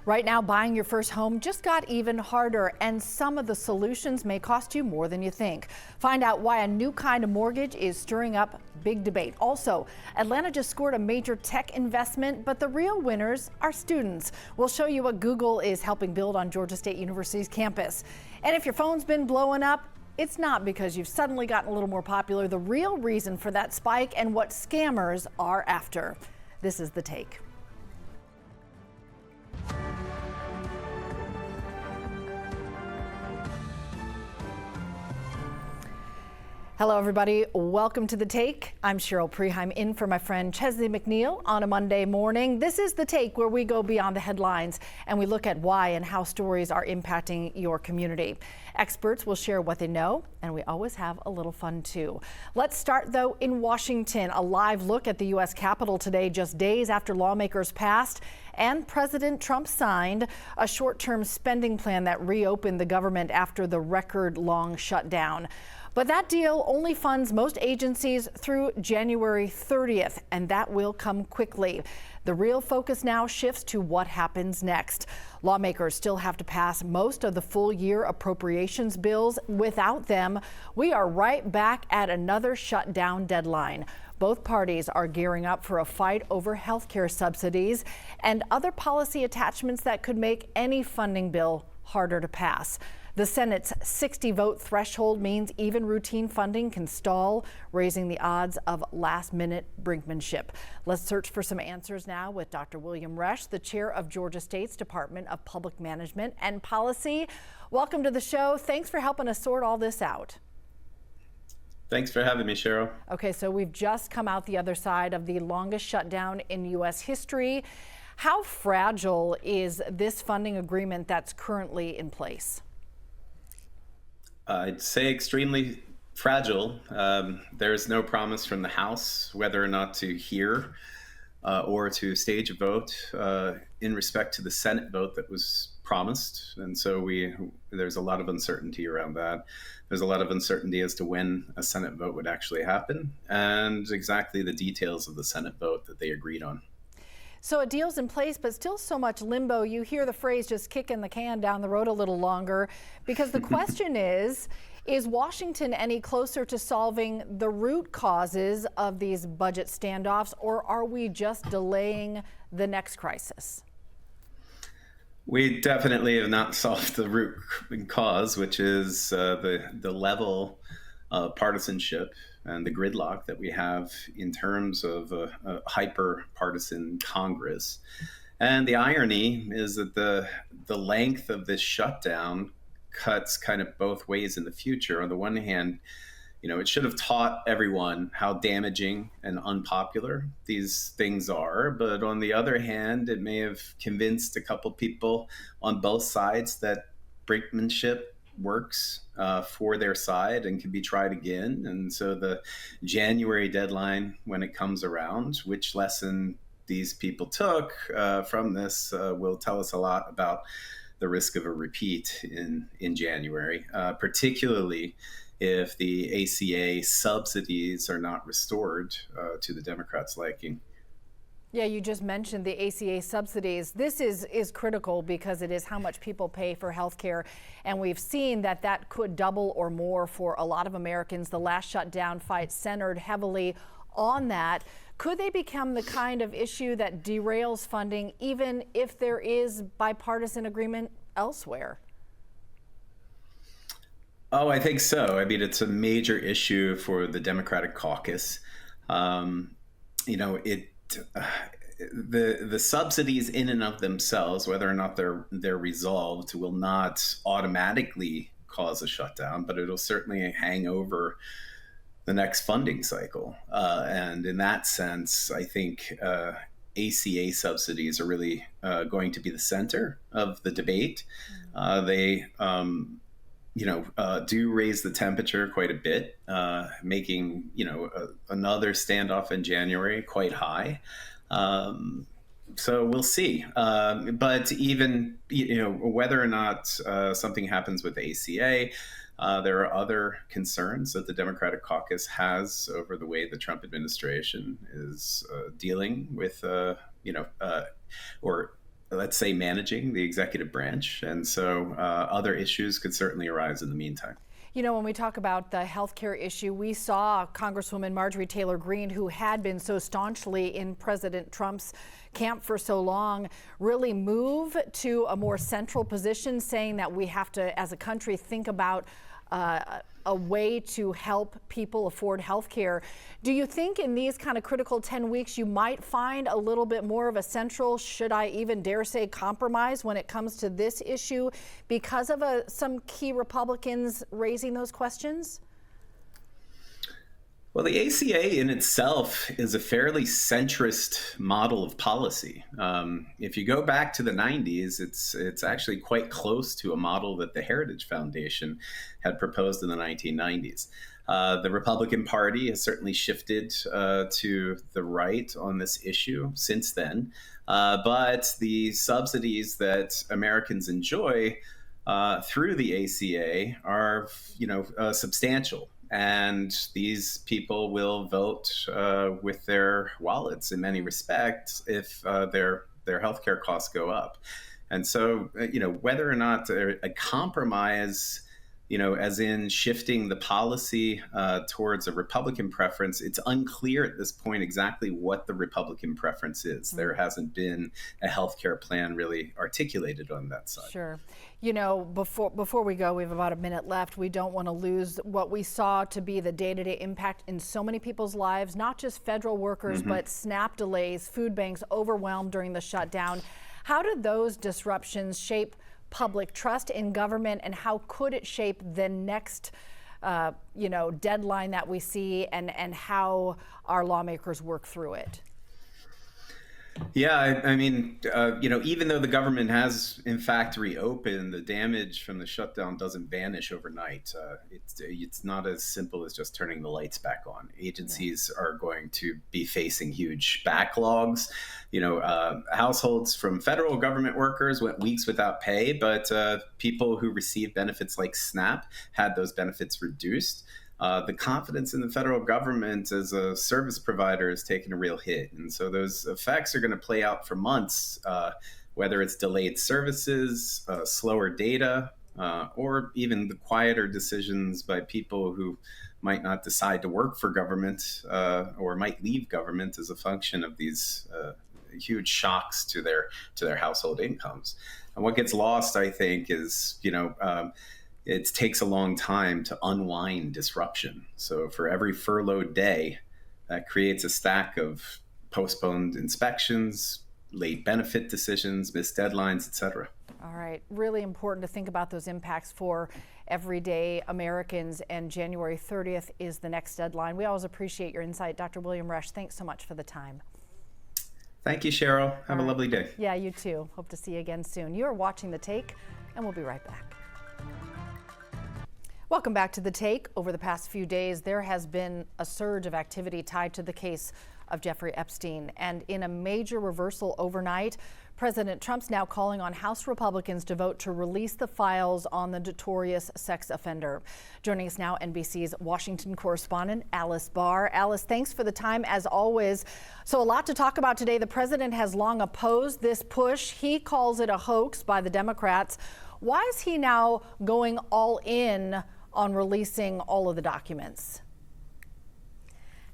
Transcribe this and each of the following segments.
Right now, buying your first home just got even harder, and some of the solutions may cost you more than you think. Find out why a new kind of mortgage is stirring up big debate. Also, Atlanta just scored a major tech investment, but the real winners are students. We'll show you what Google is helping build on Georgia State University's campus. And if your phone's been blowing up, it's not because you've suddenly gotten a little more popular. The real reason for that spike and what scammers are after. This is The Take. Hello, everybody. Welcome to The Take. I'm Cheryl Preheim, in for my friend Chesley McNeil on a Monday morning. This is The Take, where we go beyond the headlines and we look at why and how stories are impacting your community. Experts will share what they know, and we always have a little fun, too. Let's start, though, in Washington. A live look at the U.S. Capitol today, just days after lawmakers passed and President Trump signed a short-term spending plan that reopened the government after the record-long shutdown. But that deal only funds most agencies through January 30th, and that will come quickly. The real focus now shifts to what happens next. Lawmakers still have to pass most of the full year appropriations bills. Without them, we are right back at another shutdown deadline. Both parties are gearing up for a fight over health care subsidies and other policy attachments that could make any funding bill harder to pass. The Senate's 60-vote threshold means even routine funding can stall, raising the odds of last-minute brinkmanship. Let's search for some answers now with Dr. William Resch, the chair of Georgia State's Department of Public Management and Policy. Welcome to the show. Thanks for helping us sort all this out. Thanks for having me, Cheryl. Okay, so we've just come out the other side of the longest shutdown in U.S. history. How fragile is this funding agreement that's currently in place? I'd say extremely fragile. There's no promise from the House whether or not to hear or to stage a vote in respect to the Senate vote that was promised. And so there's a lot of uncertainty around that. There's a lot of uncertainty as to when a Senate vote would actually happen and exactly the details of the Senate vote that they agreed on. So a deal's in place, but still so much limbo. You hear the phrase just kicking the can down the road a little longer, because the question is Washington any closer to solving the root causes of these budget standoffs, or are we just delaying the next crisis? We definitely have not solved the root cause, which is the level of partisanship and the gridlock that we have in terms of a hyper-partisan Congress. And the irony is that the length of this shutdown cuts kind of both ways in the future. On the one hand, it should have taught everyone how damaging and unpopular these things are. But on the other hand, it may have convinced a couple people on both sides that brinkmanship works for their side and can be tried again. And so the January deadline, when it comes around, which lesson these people took from this will tell us a lot about the risk of a repeat in January, particularly if the ACA subsidies are not restored to the Democrats' liking. Yeah, you just mentioned the ACA subsidies. This is critical because it is how much people pay for health care. And we've seen that could double or more for a lot of Americans. The last shutdown fight centered heavily on that. Could they become the kind of issue that derails funding, even if there is bipartisan agreement elsewhere? Oh, I think so. I mean, it's a major issue for the Democratic caucus. The subsidies in and of themselves, whether or not they're resolved, will not automatically cause a shutdown, but it'll certainly hang over the next funding cycle. And in that sense, I think ACA subsidies are really going to be the center of the debate. They do raise the temperature quite a bit, making, another standoff in January quite high. So we'll see. But even, whether or not something happens with ACA, there are other concerns that the Democratic caucus has over the way the Trump administration is dealing with, or let's say, managing the executive branch. And so other issues could certainly arise in the meantime. You know, when we talk about the healthcare issue, we saw Congresswoman Marjorie Taylor Greene, who had been so staunchly in President Trump's camp for so long, really move to a more central position, saying that we have to, as a country, think about a way to help people afford health care. Do you think in these kind of critical 10 weeks you might find a little bit more of a central, should I even dare say, compromise when it comes to this issue because of some key Republicans raising those questions? Well, the ACA in itself is a fairly centrist model of policy. If you go back to the 90s, it's actually quite close to a model that the Heritage Foundation had proposed in the 1990s. The Republican Party has certainly shifted to the right on this issue since then, but the subsidies that Americans enjoy through the ACA are, substantial. And these people will vote with their wallets in many respects if their healthcare costs go up. And so, whether or not a compromise, as in shifting the policy towards a Republican preference, it's unclear at this point exactly what the Republican preference is. There hasn't been a healthcare plan really articulated on that side. Sure. Before we go, we have about a minute left. We don't want to lose what we saw to be the day-to-day impact in so many people's lives, not just federal workers, but SNAP delays, food banks overwhelmed during the shutdown. How did those disruptions shape public trust in government, and how could it shape the next deadline that we see, and how our lawmakers work through it? Yeah, I mean, even though the government has in fact reopened, the damage from the shutdown doesn't vanish overnight. It's not as simple as just turning the lights back on. Agencies are going to be facing huge backlogs. Households from federal government workers went weeks without pay, but people who receive benefits like SNAP had those benefits reduced. The confidence in the federal government as a service provider has taken a real hit. And so those effects are going to play out for months, whether it's delayed services, slower data, or even the quieter decisions by people who might not decide to work for government or might leave government as a function of these huge shocks to their household incomes. And what gets lost, I think, is, it takes a long time to unwind disruption. So for every furloughed day, that creates a stack of postponed inspections, late benefit decisions, missed deadlines, et cetera. All right. Really important to think about those impacts for everyday Americans, and January 30th is the next deadline. We always appreciate your insight. Dr. William Resch, thanks so much for the time. Thank you, Cheryl. Have a lovely day. Yeah, you too. Hope to see you again soon. You are watching The Take, and we'll be right back. Welcome back to The Take. Over the past few days, there has been a surge of activity tied to the case of Jeffrey Epstein. And in a major reversal overnight, President Trump's now calling on House Republicans to vote to release the files on the notorious sex offender. Joining us now, NBC's Washington correspondent, Alice Barr. Alice, thanks for the time as always. So a lot to talk about today. The president has long opposed this push. He calls it a hoax by the Democrats. Why is he now going all in on releasing all of the documents?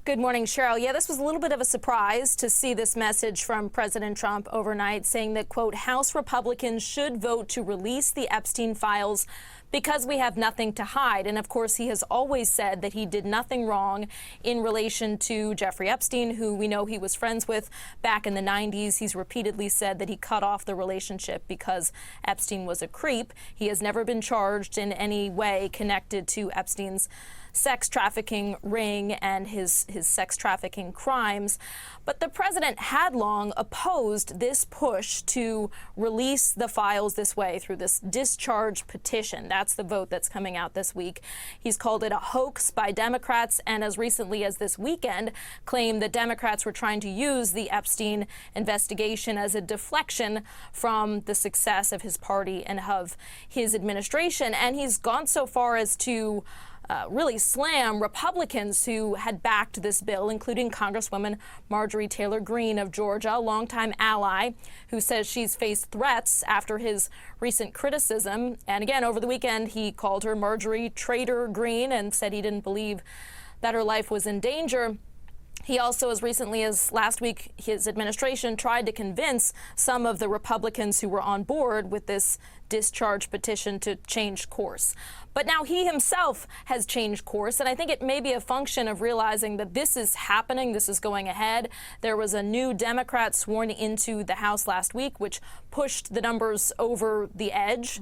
Good morning, Cheryl. Yeah, this was a little bit of a surprise to see this message from President Trump overnight saying that, quote, House Republicans should vote to release the Epstein files because we have nothing to hide. And of course, he has always said that he did nothing wrong in relation to Jeffrey Epstein, who we know he was friends with back in the 90s. He's repeatedly said that he cut off the relationship because Epstein was a creep. He has never been charged in any way connected to Epstein's sex trafficking ring and his sex trafficking crimes. But the president had long opposed this push to release the files this way through this discharge petition. That's the vote that's coming out this week. He's called it a hoax by Democrats, and as recently as this weekend claimed that Democrats were trying to use the Epstein investigation as a deflection from the success of his party and of his administration. And he's gone so far as to really slam Republicans who had backed this bill, including Congresswoman Marjorie Taylor Greene of Georgia, a longtime ally, who says she's faced threats after his recent criticism. And again, over the weekend, he called her Marjorie Traitor Greene and said he didn't believe that her life was in danger. He also, as recently as last week, his administration tried to convince some of the Republicans who were on board with this discharge petition to change course. But now he himself has changed course, and I think it may be a function of realizing that this is happening, this is going ahead. There was a new Democrat sworn into the House last week, which pushed the numbers over the edge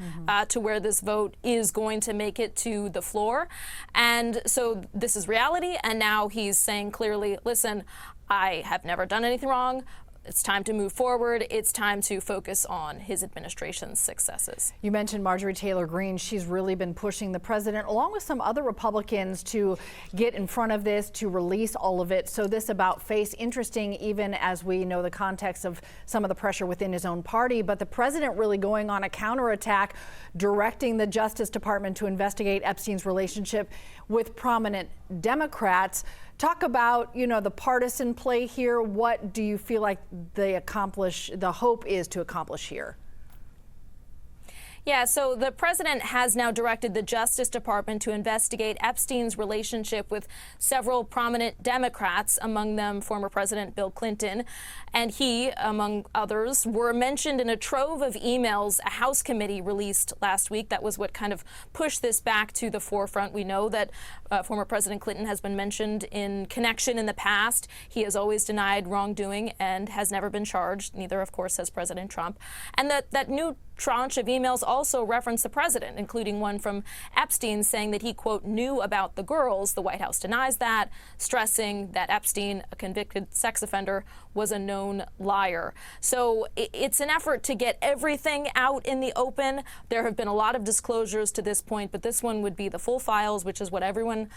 to where this vote is going to make it to the floor. And so this is reality, and now he's saying clearly, listen, I have never done anything wrong. It's time to move forward. It's time to focus on his administration's successes. You mentioned Marjorie Taylor Greene. She's really been pushing the president, along with some other Republicans, to get in front of this, to release all of it. So this about face, interesting, even as we know the context of some of the pressure within his own party. But the president really going on a counterattack, directing the Justice Department to investigate Epstein's relationship with prominent Democrats. Talk about, the partisan play here. What do you feel like the hope is to accomplish here? Yeah, so the president has now directed the Justice Department to investigate Epstein's relationship with several prominent Democrats, among them former President Bill Clinton. And he, among others, were mentioned in a trove of emails a House committee released last week. That was what kind of pushed this back to the forefront. We know that former President Clinton has been mentioned in connection in the past. He has always denied wrongdoing and has never been charged. Neither, of course, has President Trump. And that new tranche of emails also reference the president, including one from Epstein saying that he, quote, knew about the girls. The White House denies that, stressing that Epstein, a convicted sex offender, was a known liar. So it's an effort to get everything out in the open. There have been a lot of disclosures to this point, but this one would be the full files, which is what everyone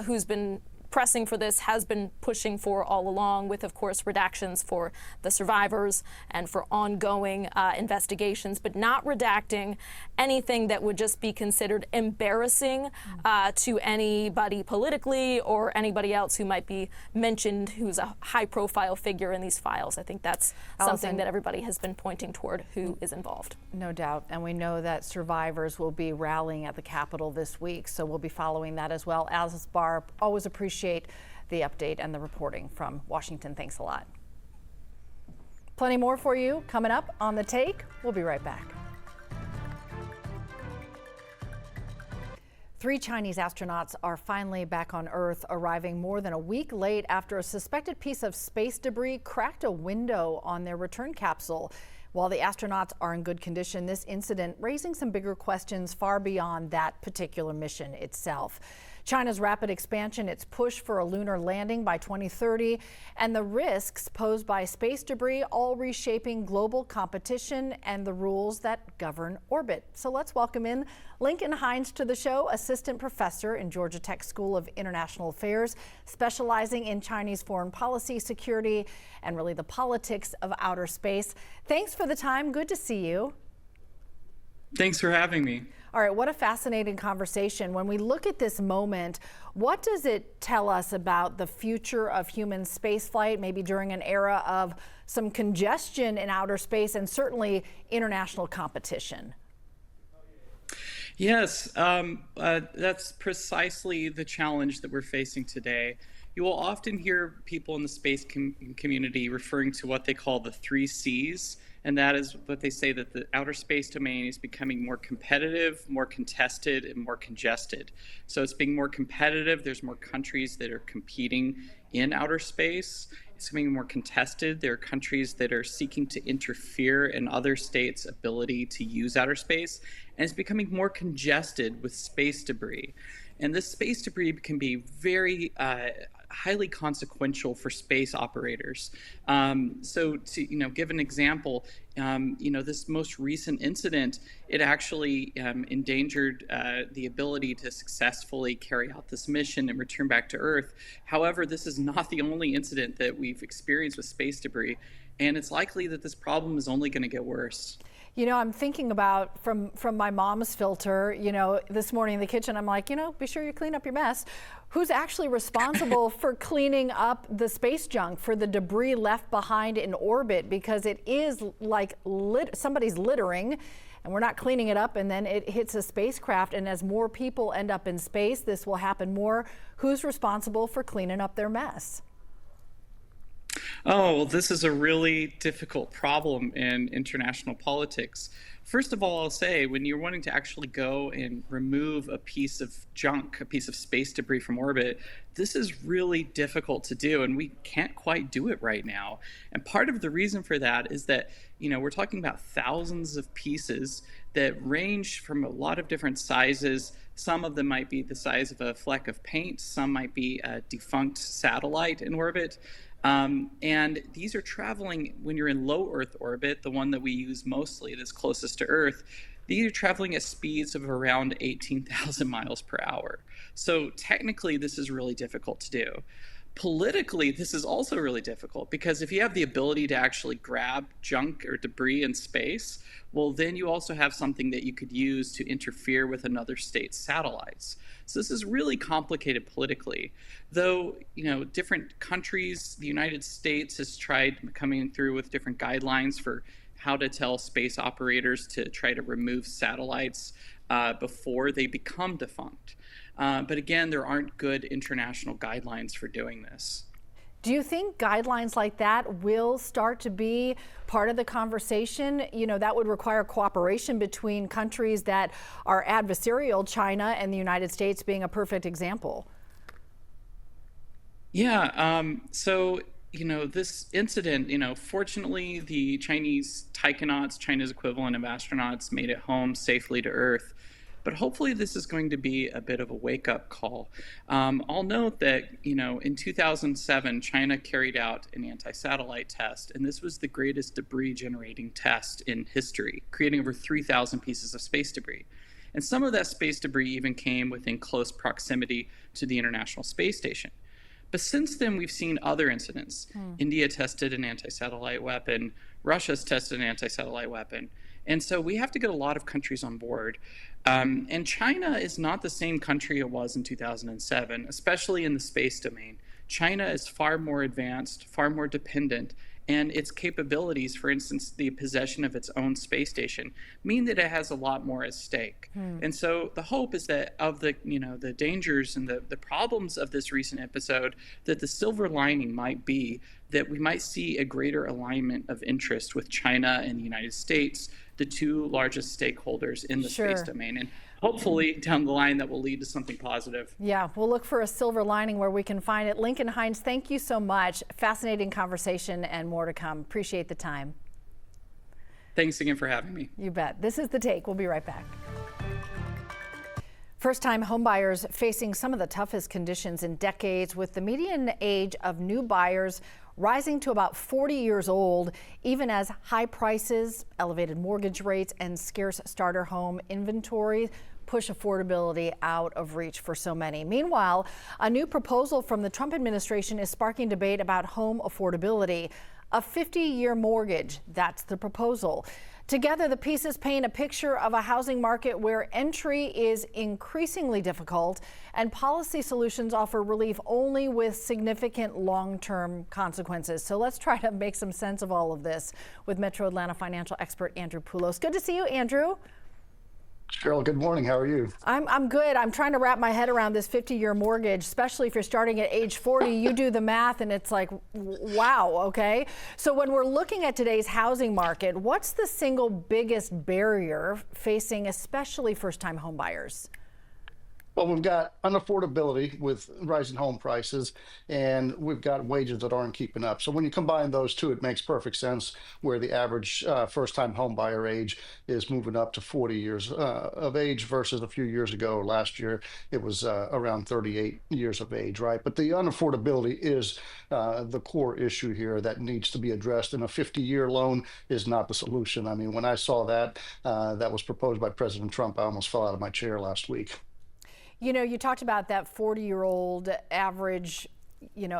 who's been pressing for this has been pushing for all along, with, of course, redactions for the survivors and for ongoing investigations, but not redacting anything that would just be considered embarrassing to anybody politically or anybody else who might be mentioned who's a high-profile figure in these files. I think that's something that everybody has been pointing toward who is involved. No doubt. And we know that survivors will be rallying at the Capitol this week, so we'll be following that as well. Alice Barr, always appreciate the update and the reporting from Washington. Thanks a lot. Plenty more for you coming up on The Take. We'll be right back. 3 Chinese astronauts are finally back on Earth, arriving more than a week late after a suspected piece of space debris cracked a window on their return capsule. While the astronauts are in good condition, this incident raising some bigger questions far beyond that particular mission itself. China's rapid expansion, its push for a lunar landing by 2030, and the risks posed by space debris, all reshaping global competition and the rules that govern orbit. So let's welcome in Lincoln Hines to the show, assistant professor in Georgia Tech School of International Affairs, specializing in Chinese foreign policy, security, and really the politics of outer space. Thanks for the time. Good to see you. Thanks for having me. All right, what a fascinating conversation. When we look at this moment, what does it tell us about the future of human spaceflight, maybe during an era of some congestion in outer space and certainly international competition? Yes, that's precisely the challenge that we're facing today. You will often hear people in the space community referring to what they call the 3 Cs. And that is what they say, that the outer space domain is becoming more competitive, more contested, and more congested. So it's being more competitive. There's more countries that are competing in outer space. It's becoming more contested. There are countries that are seeking to interfere in other states' ability to use outer space. And it's becoming more congested with space debris. And this space debris can be very highly consequential for space operators. So to give an example, this most recent incident, it actually endangered the ability to successfully carry out this mission and return back to Earth. However, this is not the only incident that we've experienced with space debris, and it's likely that this problem is only going to get worse. You know, I'm thinking about from my mom's filter, you know, this morning in the kitchen, I'm like, you know, be sure you clean up your mess. Who's actually responsible for cleaning up the space junk, for the debris left behind in orbit? Because it is like somebody's littering and we're not cleaning it up, and then it hits a spacecraft, and as more people end up in space, this will happen more. Who's responsible for cleaning up their mess? Oh, well, this is a really difficult problem in international politics. First of all, I'll say when you're wanting to actually go and remove a piece of junk, a piece of space debris from orbit, this is really difficult to do, and we can't quite do it right now. And part of the reason for that is that, you know, we're talking about thousands of pieces that range from a lot of different sizes. Some of them might be the size of a fleck of paint, some might be a defunct satellite in orbit. And these are traveling when you're in low Earth orbit, the one that we use mostly, that's closest to Earth. These are traveling at speeds of around 18,000 miles per hour. So technically, this is really difficult to do. Politically, this is also really difficult because if you have the ability to actually grab junk or debris in space, well, then you also have something that you could use to interfere with another state's satellites. So this is really complicated politically. Though, you know, different countries, the United States has tried coming through with different guidelines for how to tell space operators to try to remove satellites before they become defunct. But again, there aren't good international guidelines for doing this. Do you think guidelines like that will start to be part of the conversation? You know, that would require cooperation between countries that are adversarial, China and the United States being a perfect example. Yeah, so, you know, this incident, you know, fortunately, the Chinese taikonauts, China's equivalent of astronauts, made it home safely to Earth. But hopefully this is going to be a bit of a wake-up call. I'll note that, you know, in 2007, China carried out an anti-satellite test, and this was the greatest debris-generating test in history, creating over 3,000 pieces of space debris. And some of that space debris even came within close proximity to the International Space Station. But since then, we've seen other incidents. India tested an anti-satellite weapon. Russia's tested an anti-satellite weapon. And so we have to get a lot of countries on board. And China is not the same country it was in 2007, especially in the space domain. China is far more advanced, far more dependent, and its capabilities, for instance, the possession of its own space station, mean that it has a lot more at stake. And so the hope is that of the, you know, the dangers and the problems of this recent episode, that the silver lining might be that we might see a greater alignment of interest with China and the United States, the two largest stakeholders in the space domain. And hopefully down the line that will lead to something positive. Yeah, we'll look for a silver lining where we can find it. Lincoln Hines, thank you so much. Fascinating conversation and more to come. Appreciate the time. Thanks again for having me. You bet. This is The Take. We'll be right back. First-time homebuyers facing some of the toughest conditions in decades, with the median age of new buyers rising to about 40 years old, even as high prices, elevated mortgage rates, and scarce starter home inventory push affordability out of reach for so many. Meanwhile, a new proposal from the Trump administration is sparking debate about home affordability. A 50-year mortgage, that's the proposal. Together, the pieces paint a picture of a housing market where entry is increasingly difficult and policy solutions offer relief only with significant long-term consequences. So let's try to make some sense of all of this with Metro Atlanta financial expert Andrew Poulos. Good to see you, Andrew. Cheryl, good morning. How are you? I'm good. I'm trying to wrap my head around this 50-year mortgage, especially if you're starting at age 40. You do the math and it's like, wow, okay? So when we're looking at today's housing market, what's the single biggest barrier facing especially first-time home buyers? Well, we've got unaffordability with rising home prices, and we've got wages that aren't keeping up. So when you combine those two, it makes perfect sense where the average first-time home buyer age is moving up to 40 years of age versus a few years ago. Last year, it was around 38 years of age, right? But the unaffordability is the core issue here that needs to be addressed, and a 50-year loan is not the solution. I mean, when I saw that was proposed by President Trump, I almost fell out of my chair last week. You know, you talked about that 40-year-old average,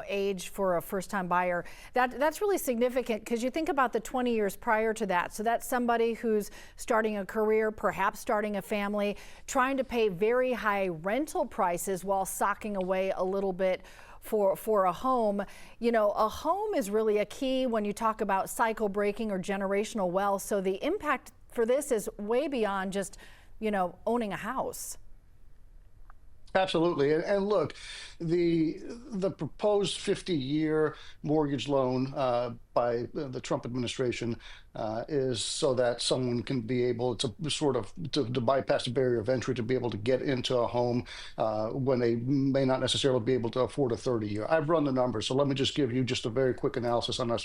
age for a first-time buyer. That's really significant because you think about the 20 years prior to that. So that's somebody who's starting a career, perhaps starting a family, trying to pay very high rental prices while socking away a little bit for a home. A home is really a key when you talk about cycle breaking or generational wealth. So the impact for this is way beyond just, owning a house. Absolutely. And look, the proposed 50-year mortgage loan by the Trump administration is so that someone can be able to to bypass the barrier of entry to be able to get into a home when they may not necessarily be able to afford a 30-year. I've run the numbers, so let me just give you just a very quick analysis on a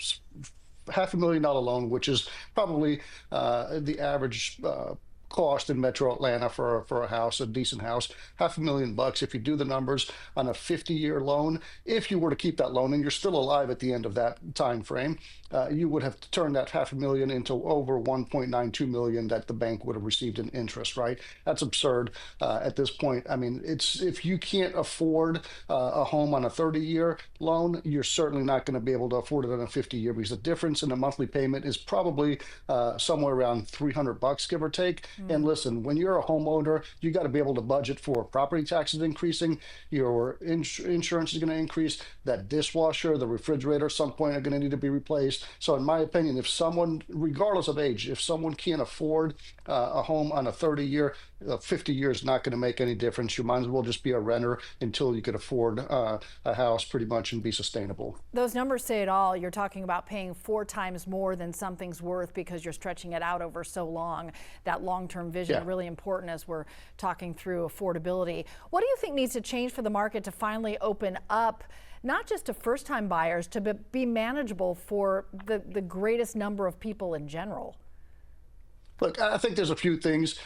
$500,000 loan, which is probably the average cost in Metro Atlanta for a house, a decent house, $500,000. If you do the numbers on a 50-year loan, if you were to keep that loan and you're still alive at the end of that time frame, you would have to turn that $500,000 into over $1.92 million that the bank would have received in interest. Right? That's absurd at this point. I mean, if you can't afford a home on a 30-year loan, you're certainly not going to be able to afford it on a 50-year, because the difference in the monthly payment is probably somewhere around $300, give or take. And listen, when you're a homeowner, you got to be able to budget for property taxes increasing, your insurance is going to increase, that dishwasher, the refrigerator at some point are going to need to be replaced. So in my opinion, if someone, regardless of age, if someone can't afford a home on a 30-year, 50 years is not going to make any difference. You might as well just be a renter until you could afford a house pretty much and be sustainable. Those numbers say it all. You're talking about paying 4 times more than something's worth because you're stretching it out over so long. That long-term vision really important as we're talking through affordability. What do you think needs to change for the market to finally open up, not just to first-time buyers, to be manageable for the greatest number of people in general? Look, I think there's a few things.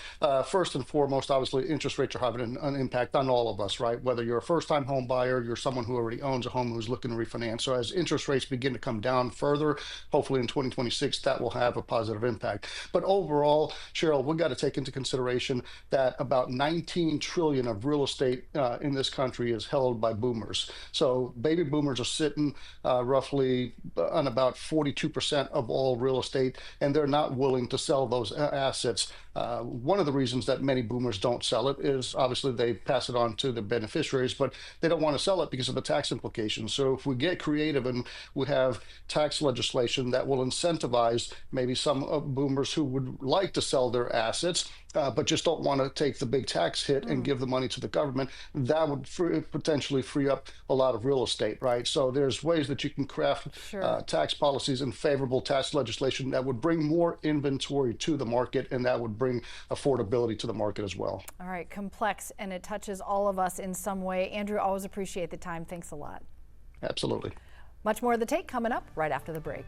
First and foremost, obviously, interest rates are having an impact on all of us, right? Whether you're a first-time home buyer, you're someone who already owns a home who's looking to refinance. So as interest rates begin to come down further, hopefully in 2026, that will have a positive impact. But overall, Cheryl, we've got to take into consideration that about 19 trillion of real estate in this country is held by boomers. So baby boomers are sitting roughly on about 42% of all real estate, and they're not willing to sell those assets. One of the reasons that many boomers don't sell it is obviously they pass it on to the beneficiaries, but they don't want to sell it because of the tax implications. So if we get creative and we have tax legislation that will incentivize maybe some boomers who would like to sell their assets, but just don't want to take the big tax hit and give the money to the government, that would potentially free up a lot of real estate, right? So there's ways that you can craft tax policies and favorable tax legislation that would bring more inventory to the market, and that would bring affordability to the market as well. All right, complex, and it touches all of us in some way. Andrew, always appreciate the time. Thanks a lot. Absolutely. Much more of The Take coming up right after the break.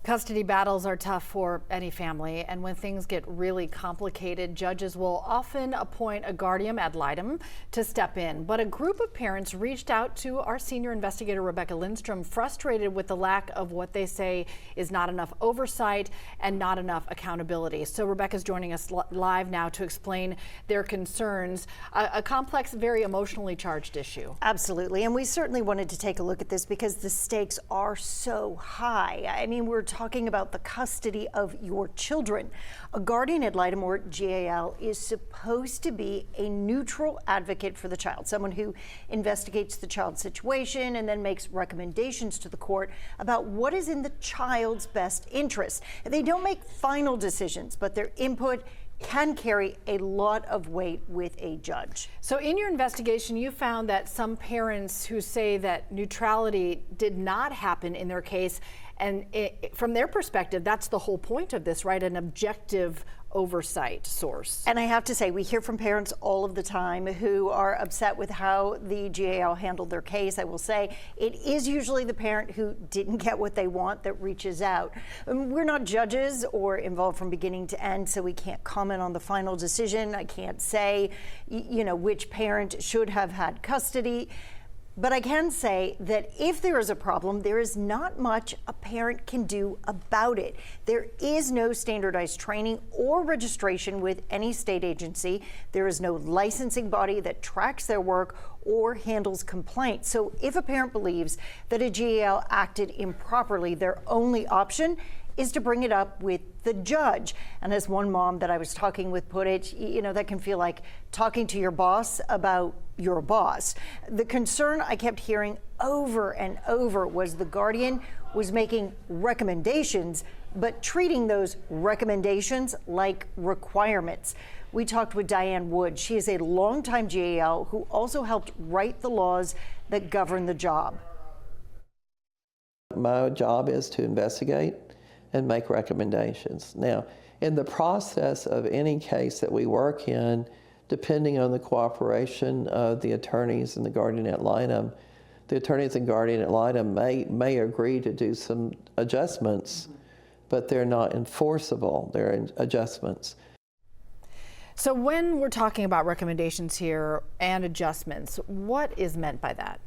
Custody battles are tough for any family, and when things get really complicated, judges will often appoint a guardian ad litem to step in. But a group of parents reached out to our senior investigator, Rebecca Lindstrom, frustrated with the lack of what they say is not enough oversight and not enough accountability. So Rebecca's joining us live now to explain their concerns, a complex, very emotionally charged issue. Absolutely, and we certainly wanted to take a look at this because the stakes are so high. I mean, we're talking about the custody of your children. A guardian ad litem, or GAL, is supposed to be a neutral advocate for the child, someone who investigates the child's situation and then makes recommendations to the court about what is in the child's best interest. They don't make final decisions, but their input can carry a lot of weight with a judge. So in your investigation, you found that some parents who say that neutrality did not happen in their case, and from their perspective, that's the whole point of this, right? An objective oversight source. And I have to say, we hear from parents all of the time who are upset with how the GAL handled their case. I will say it is usually the parent who didn't get what they want that reaches out. We're not judges or involved from beginning to end, so we can't comment on the final decision. I can't say, which parent should have had custody. But I can say that if there is a problem, there is not much a parent can do about it. There is no standardized training or registration with any state agency. There is no licensing body that tracks their work or handles complaints. So if a parent believes that a GAL acted improperly, their only option is to bring it up with the judge. And as one mom that I was talking with put it, you know, that can feel like talking to your boss about your boss. The concern I kept hearing over and over was the guardian was making recommendations, but treating those recommendations like requirements. We talked with Diane Wood. She is a longtime GAL who also helped write the laws that govern the job. My job is to investigate and make recommendations. Now, in the process of any case that we work in, depending on the cooperation of the attorneys and the guardian ad litem, the attorneys and guardian ad litem may agree to do some adjustments, but they're not enforceable. They're adjustments. So when we're talking about recommendations here and adjustments, what is meant by that?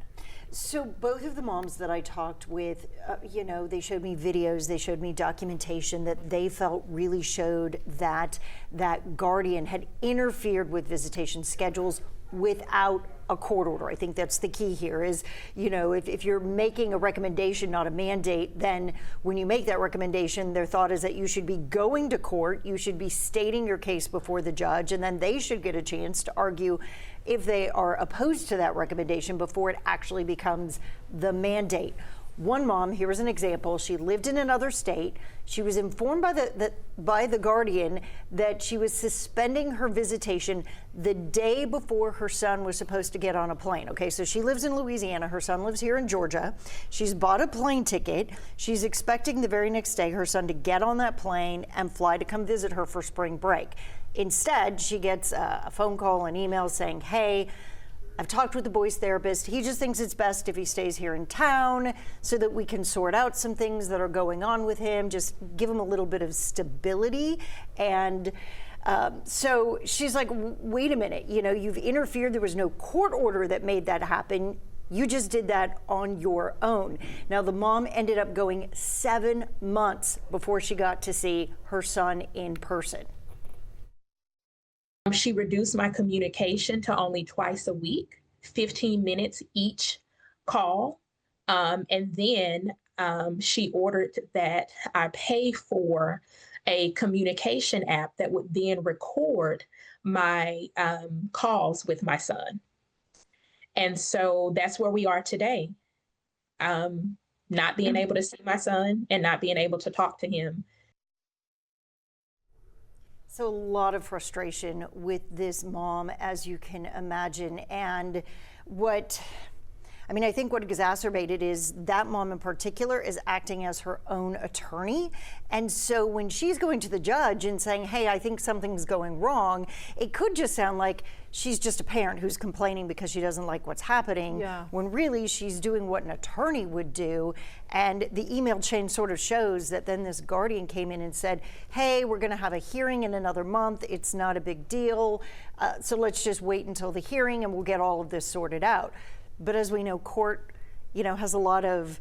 So both of the moms that I talked with, you know, they showed me videos, they showed me documentation that they felt really showed that that guardian had interfered with visitation schedules without a court order. I think that's the key here is, you know, if you're making a recommendation, not a mandate, then when you make that recommendation, their thought is that you should be going to court, you should be stating your case before the judge, and then they should get a chance to argue if they are opposed to that recommendation before it actually becomes the mandate. One mom, here is an example, she lived in another state. She was informed by the guardian that she was suspending her visitation the day before her son was supposed to get on a plane. Okay, so she lives in Louisiana, her son lives here in Georgia. She's bought a plane ticket. She's expecting the very next day her son to get on that plane and fly to come visit her for spring break. Instead, she gets a phone call and email saying, hey, I've talked with the boy's therapist. He just thinks it's best if he stays here in town so that we can sort out some things that are going on with him, just give him a little bit of stability. And so she's like, wait a minute, you know, you've interfered. There was no court order that made that happen. You just did that on your own. Now, the mom ended up going 7 months before she got to see her son in person. She reduced my communication to only twice a week, 15 minutes each call. And then she ordered that I pay for a communication app that would then record my calls with my son. And so that's where we are today. Not being able to see my son and not being able to talk to him. So a lot of frustration with this mom, as you can imagine. And I think what exacerbated is that mom in particular is acting as her own attorney. And so when she's going to the judge and saying, hey, I think something's going wrong, it could just sound like she's just a parent who's complaining because she doesn't like what's happening, when really she's doing what an attorney would do. And the email chain sort of shows that then this guardian came in and said, hey, we're gonna have a hearing in another month. It's not a big deal. So let's just wait until the hearing and we'll get all of this sorted out. But as we know, court, has a lot of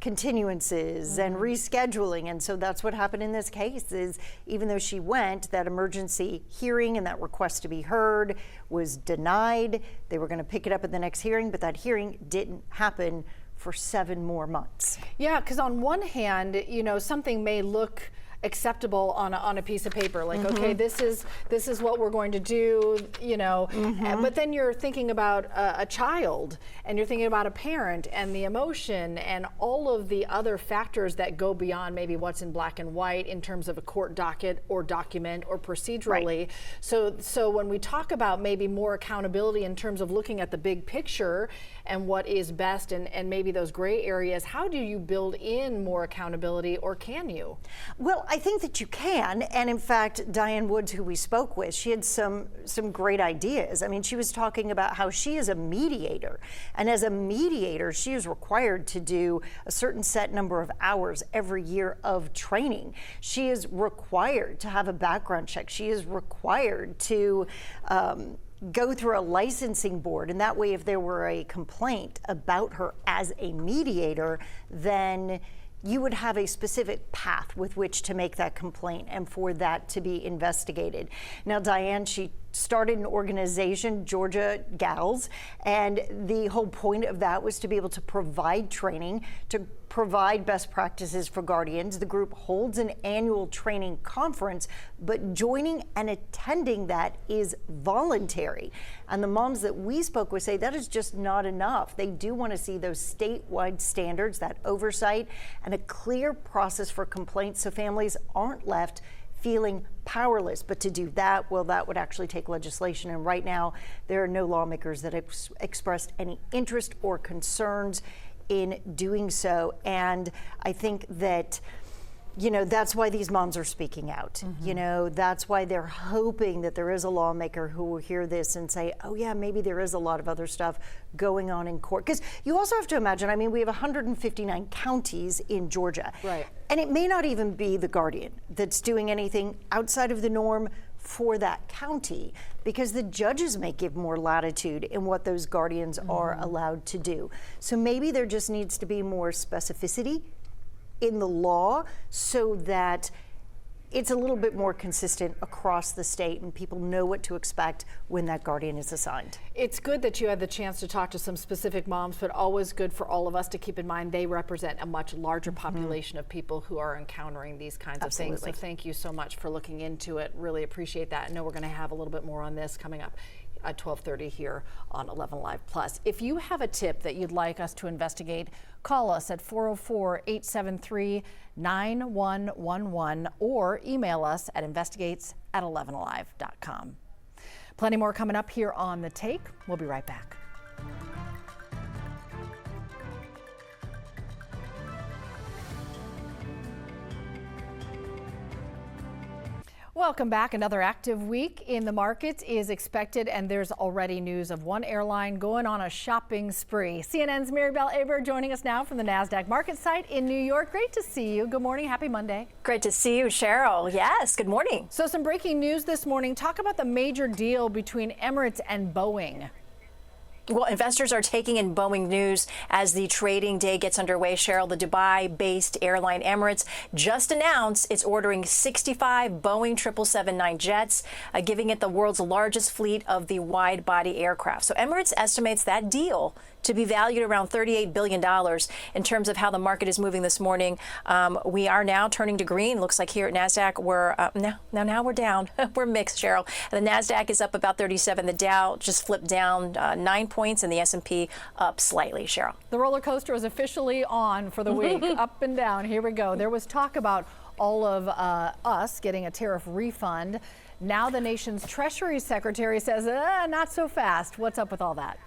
continuances and rescheduling. And so that's what happened in this case is even though she went, that emergency hearing and that request to be heard was denied. They were going to pick it up at the next hearing, but that hearing didn't happen for 7 more months. Yeah, because on one hand, something may look acceptable on a piece of paper, like okay, this is what we're going to do, but then you're thinking about a child and you're thinking about a parent and the emotion and all of the other factors that go beyond maybe what's in black and white in terms of a court docket or document or procedurally. Right. So when we talk about maybe more accountability in terms of looking at the big picture and what is best and maybe those gray areas, how do you build in more accountability, or can you? Well, I think that you can, and in fact, Diane Woods, who we spoke with, she had some great ideas. I mean, she was talking about how she is a mediator, and as a mediator, she is required to do a certain set number of hours every year of training. She is required to have a background check. She is required to go through a licensing board, and that way if there were a complaint about her as a mediator, then you would have a specific path with which to make that complaint and for that to be investigated. Now, Diane, she started an organization, Georgia Gals, and the whole point of that was to be able to provide training, to provide best practices for guardians. The group holds an annual training conference, but joining and attending that is voluntary. And the moms that we spoke with say that is just not enough. They do want to see those statewide standards, that oversight, and a clear process for complaints so families aren't left feeling powerless. But to do that, well, that would actually take legislation. And right now, there are no lawmakers that have expressed any interest or concerns in doing so. And I think that, you know, that's why these moms are speaking out. You know, that's why they're hoping that there is a lawmaker who will hear this and say, oh yeah, maybe there is a lot of other stuff going on in court. Because you also have to imagine, I mean, we have 159 counties in Georgia. Right. And it may not even be the guardian that's doing anything outside of the norm for that county, because the judges may give more latitude in what those guardians are allowed to do. So maybe there just needs to be more specificity in the law so that it's a little bit more consistent across the state and people know what to expect when that guardian is assigned. It's good that you had the chance to talk to some specific moms, but always good for all of us to keep in mind they represent a much larger population of people who are encountering these kinds of things. So thank you so much for looking into it. Really appreciate that. I know we're going to have a little bit more on this coming up at 12:30 here on 11Alive Plus. If you have a tip that you'd like us to investigate, call us at 404-873-9111 or email us at investigates@11alive.com. Plenty more coming up here on The Take. We'll be right back. Welcome back. Another active week in the markets is expected, and there's already news of one airline going on a shopping spree. CNN's Maribel Aber joining us now from the NASDAQ market site in New York. Great to see you. Good morning. Happy Monday. Great to see you, Cheryl. Yes, good morning. So some breaking news this morning. Talk about the major deal between Emirates and Boeing. Well, investors are taking in Boeing news as the trading day gets underway. Cheryl, the Dubai-based airline Emirates just announced it's ordering 65 Boeing 777-9 jets, giving it the world's largest fleet of the wide-body aircraft. So Emirates estimates that deal to be valued around $38 billion. In terms of how the market is moving this morning, we are now turning to green. Looks like here at NASDAQ, we're now we're down. We're mixed, Cheryl. The NASDAQ is up about 37. The Dow just flipped down 9 points, and the S&P up slightly, Cheryl. The roller coaster is officially on for the week, up and down. Here we go. There was talk about all of us getting a tariff refund. Now the nation's Treasury Secretary says, not so fast. What's up with all that?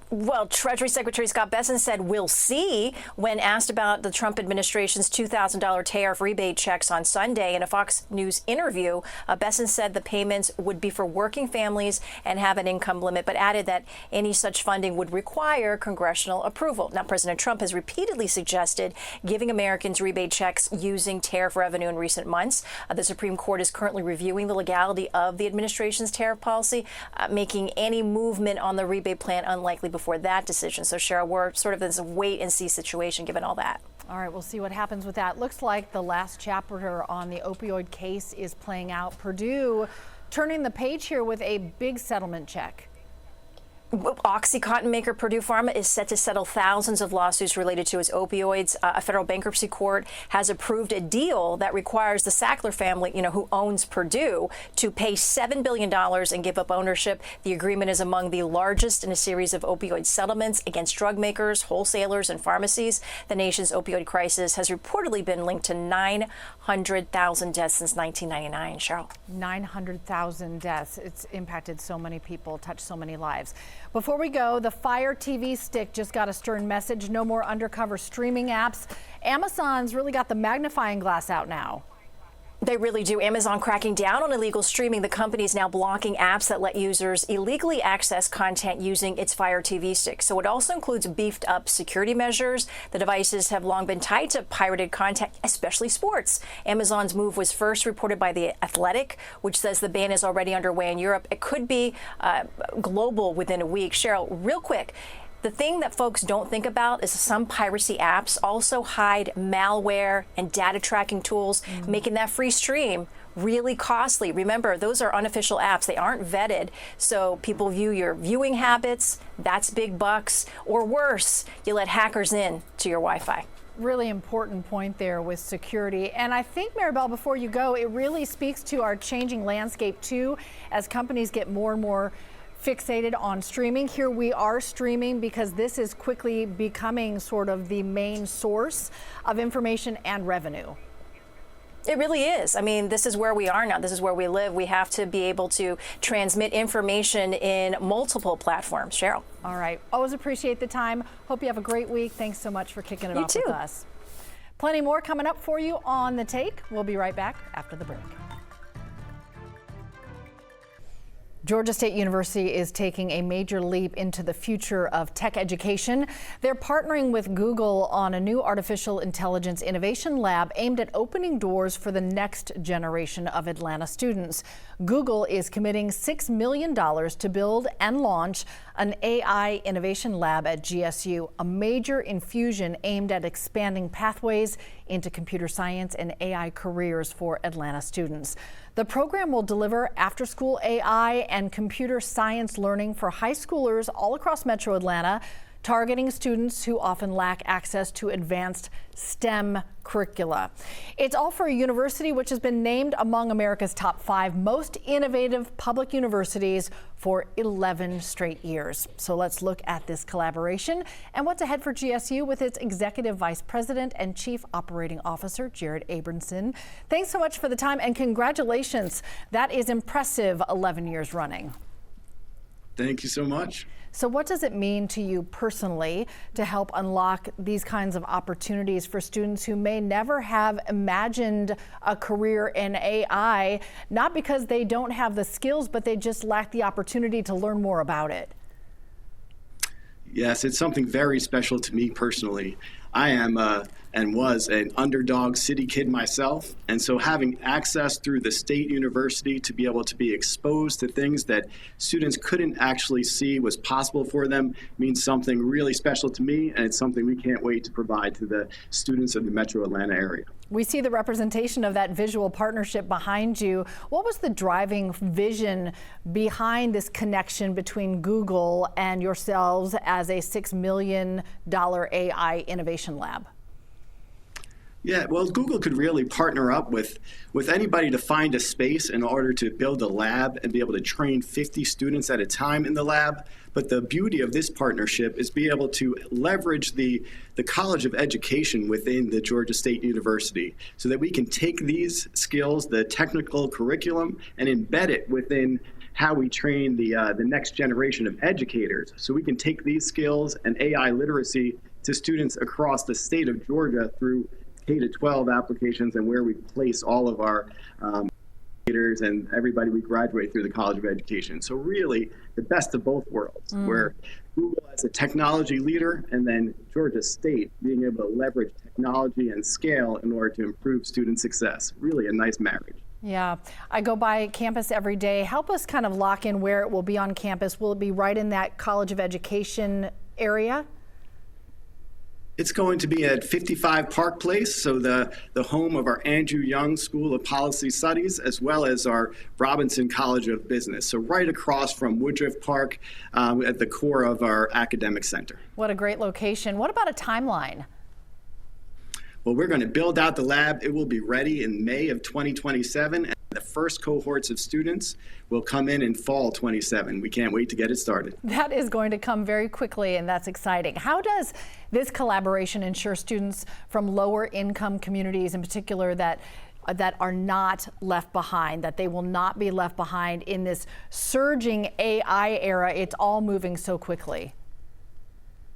Well, Treasury Secretary Scott Bessent said we'll see when asked about the Trump administration's $2,000 tariff rebate checks on Sunday. In a Fox News interview, Bessent said the payments would be for working families and have an income limit, but added that any such funding would require congressional approval. Now, President Trump has repeatedly suggested giving Americans rebate checks using tariff revenue in recent months. The Supreme Court is currently reviewing the legality of the administration's tariff policy, making any movement on the rebate plan unlikely before that decision. So, Cheryl, we're sort of in this wait-and-see situation given all that. All right, we'll see what happens with that. Looks like the last chapter on the opioid case is playing out. Purdue turning the page here with a big settlement check. OxyContin maker Purdue Pharma is set to settle thousands of lawsuits related to its opioids. A federal bankruptcy court has approved a deal that requires the Sackler family, who owns Purdue, to pay $7 billion and give up ownership. The agreement is among the largest in a series of opioid settlements against drug makers, wholesalers, and pharmacies. The nation's opioid crisis has reportedly been linked to 900,000 deaths since 1999. Cheryl. 900,000 deaths. It's impacted so many people, touched so many lives. Before we go, the Fire TV stick just got a stern message. No more undercover streaming apps. Amazon's really got the magnifying glass out now. They really do. Amazon cracking down on illegal streaming. The company is now blocking apps that let users illegally access content using its Fire TV stick. So it also includes beefed up security measures. The devices have long been tied to pirated content, especially sports. Amazon's move was first reported by The Athletic, which says the ban is already underway in Europe. It could be global within a week. Cheryl, real quick. The thing that folks don't think about is some piracy apps also hide malware and data tracking tools, making that free stream really costly. Remember, those are unofficial apps. They aren't vetted. So people view your viewing habits. That's big bucks. Or worse, you let hackers in to your Wi-Fi. Really important point there with security. And I think, Maribel, before you go, it really speaks to our changing landscape too, as companies get more and more fixated on streaming. Here we are streaming because this is quickly becoming sort of the main source of information and revenue. It really is. I mean, this is where we are now. This is where we live. We have to be able to transmit information in multiple platforms. Cheryl. All right. Always appreciate the time. Hope you have a great week. Thanks so much for kicking it off with us. Plenty more coming up for you on The Take. We'll be right back after the break. Georgia State University is taking a major leap into the future of tech education. They're partnering with Google on a new artificial intelligence innovation lab aimed at opening doors for the next generation of Atlanta students. Google is committing $6 million to build and launch an AI innovation lab at GSU, a major infusion aimed at expanding pathways into computer science and AI careers for Atlanta students. The program will deliver after-school AI and computer science learning for high schoolers all across Metro Atlanta, targeting students who often lack access to advanced STEM curricula. It's all for a university which has been named among America's top 5 most innovative public universities for 11 straight years. So let's look at this collaboration and what's ahead for GSU with its Executive Vice President and Chief Operating Officer, Jared Abramson. Thanks so much for the time and congratulations. That is impressive, 11 years running. Thank you so much. So what does it mean to you personally to help unlock these kinds of opportunities for students who may never have imagined a career in AI, not because they don't have the skills, but they just lack the opportunity to learn more about it? Yes, it's something very special to me personally. I am and was an underdog city kid myself, and so having access through the state university to be able to be exposed to things that students couldn't actually see was possible for them means something really special to me, and it's something we can't wait to provide to the students of the Metro Atlanta area. We see the representation of that visual partnership behind you. What was the driving vision behind this connection between Google and yourselves as a $6 million AI innovation lab? Yeah, well, Google could really partner up with anybody to find a space in order to build a lab and be able to train 50 students at a time in the lab. But the beauty of this partnership is be able to leverage the College of Education within the Georgia State University so that we can take these skills, the technical curriculum, and embed it within how we train the next generation of educators. So we can take these skills and AI literacy to students across the state of Georgia through K-12 applications and where we place all of our educators and everybody we graduate through the College of Education. So really the best of both worlds, where Google as a technology leader and then Georgia State being able to leverage technology and scale in order to improve student success. Really a nice marriage. Yeah, I go by campus every day. Help us kind of lock in where it will be on campus. Will it be right in that College of Education area? It's going to be at 55 Park Place, so the home of our Andrew Young School of Policy Studies, as well as our Robinson College of Business. So right across from Woodruff Park at the core of our academic center. What a great location. What about a timeline? Well, we're going to build out the lab. It will be ready in May of 2027. And the first cohorts of students will come in fall 27. We can't wait to get it started. That is going to come very quickly, and that's exciting. How does this collaboration ensure students from lower income communities in particular that are not left behind, that they will not be left behind in this surging AI era? It's all moving so quickly.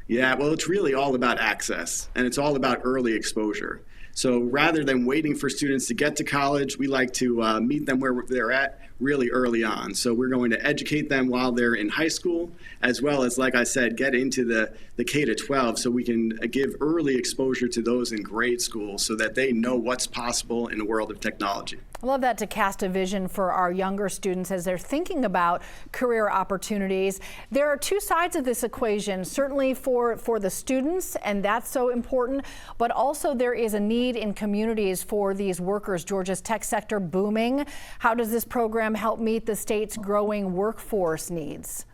Yeah, well, it's really all about access, and it's all about early exposure. So rather than waiting for students to get to college, we like to meet them where they're at really early on. So we're going to educate them while they're in high school, as well as, like I said, get into the K-12 so we can give early exposure to those in grade school so that they know what's possible in the world of technology. I love that, to cast a vision for our younger students as they're thinking about career opportunities. There are two sides of this equation, certainly for the students, and that's so important, but also there is a need in communities for these workers. Georgia's tech sector booming. How does this program help meet the state's growing workforce needs?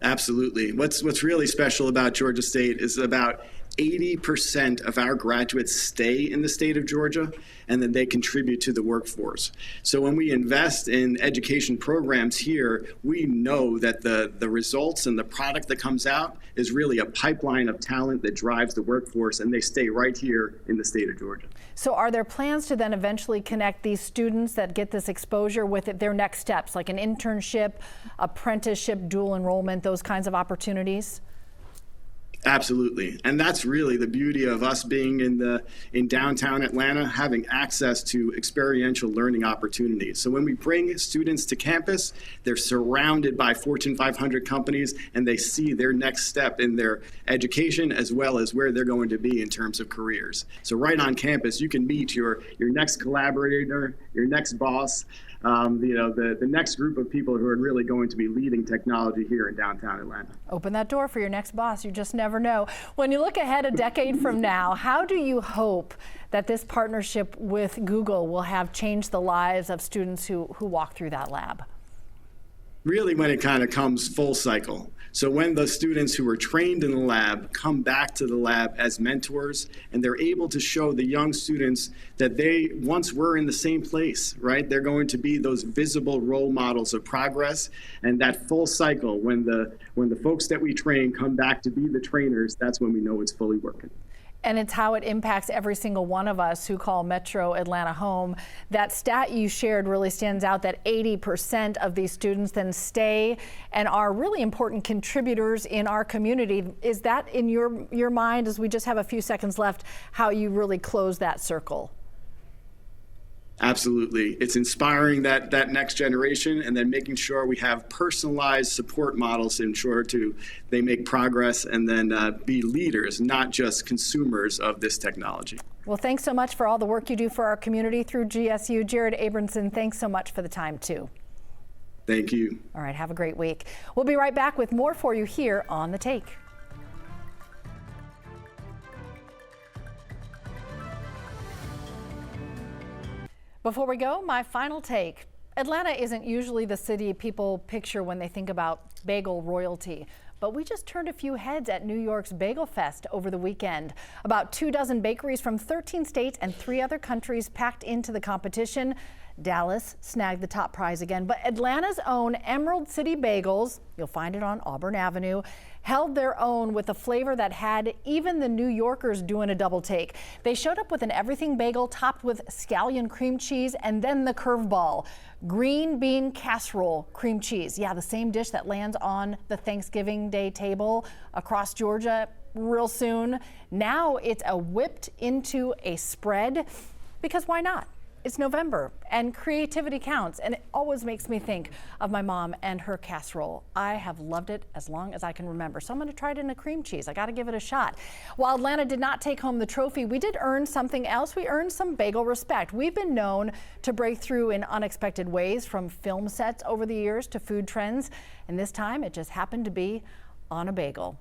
Absolutely. What's really special about Georgia State is about 80% of our graduates stay in the state of Georgia, and then they contribute to the workforce. So when we invest in education programs here, we know that the results and the product that comes out is really a pipeline of talent that drives the workforce, and they stay right here in the state of Georgia. So are there plans to then eventually connect these students that get this exposure with their next steps, like an internship, apprenticeship, dual enrollment, those kinds of opportunities? Absolutely. And that's really the beauty of us being in downtown Atlanta, having access to experiential learning opportunities. So when we bring students to campus, they're surrounded by Fortune 500 companies, and they see their next step in their education as well as where they're going to be in terms of careers. So right on campus, you can meet your next collaborator, your next boss, the next group of people who are really going to be leading technology here in downtown Atlanta. Open that door for your next boss. You just never know. When you look ahead a decade from now, how do you hope that this partnership with Google will have changed the lives of students who walk through that lab? Really, when it kind of comes full cycle. So when the students who were trained in the lab come back to the lab as mentors, and they're able to show the young students that they once were in the same place, right? They're going to be those visible role models of progress. And that full cycle, when the folks that we train come back to be the trainers, that's when we know it's fully working. And it's how it impacts every single one of us who call Metro Atlanta home. That stat you shared really stands out, that 80% of these students then stay and are really important contributors in our community. Is that in your mind, as we just have a few seconds left, how you really close that circle? Absolutely. It's inspiring that next generation, and then making sure we have personalized support models to ensure they make progress and then be leaders, not just consumers of this technology. Well, thanks so much for all the work you do for our community through GSU. Jared Abramson, thanks so much for the time, too. Thank you. All right, have a great week. We'll be right back with more for you here on The Take. Before we go, my final take. Atlanta isn't usually the city people picture when they think about bagel royalty, but we just turned a few heads at New York's Bagel Fest over the weekend. About 24 bakeries from 13 states and 3 other countries packed into the competition. Dallas snagged the top prize again, but Atlanta's own Emerald City Bagels, you'll find it on Auburn Avenue, held their own with a flavor that had even the New Yorkers doing a double take. They showed up with an everything bagel topped with scallion cream cheese and then the curveball, green bean casserole cream cheese. Yeah, the same dish that lands on the Thanksgiving Day table across Georgia real soon. Now it's whipped into a spread, because why not? It's November and creativity counts, and it always makes me think of my mom and her casserole. I have loved it as long as I can remember, so I'm going to try it in a cream cheese. I got to give it a shot. While Atlanta did not take home the trophy, we did earn something else. We earned some bagel respect. We've been known to break through in unexpected ways, from film sets over the years to food trends, and this time it just happened to be on a bagel.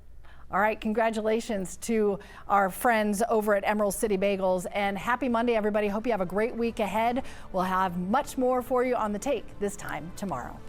All right, congratulations to our friends over at Emerald City Bagels, and happy Monday, everybody. Hope you have a great week ahead. We'll have much more for you on The Take this time tomorrow.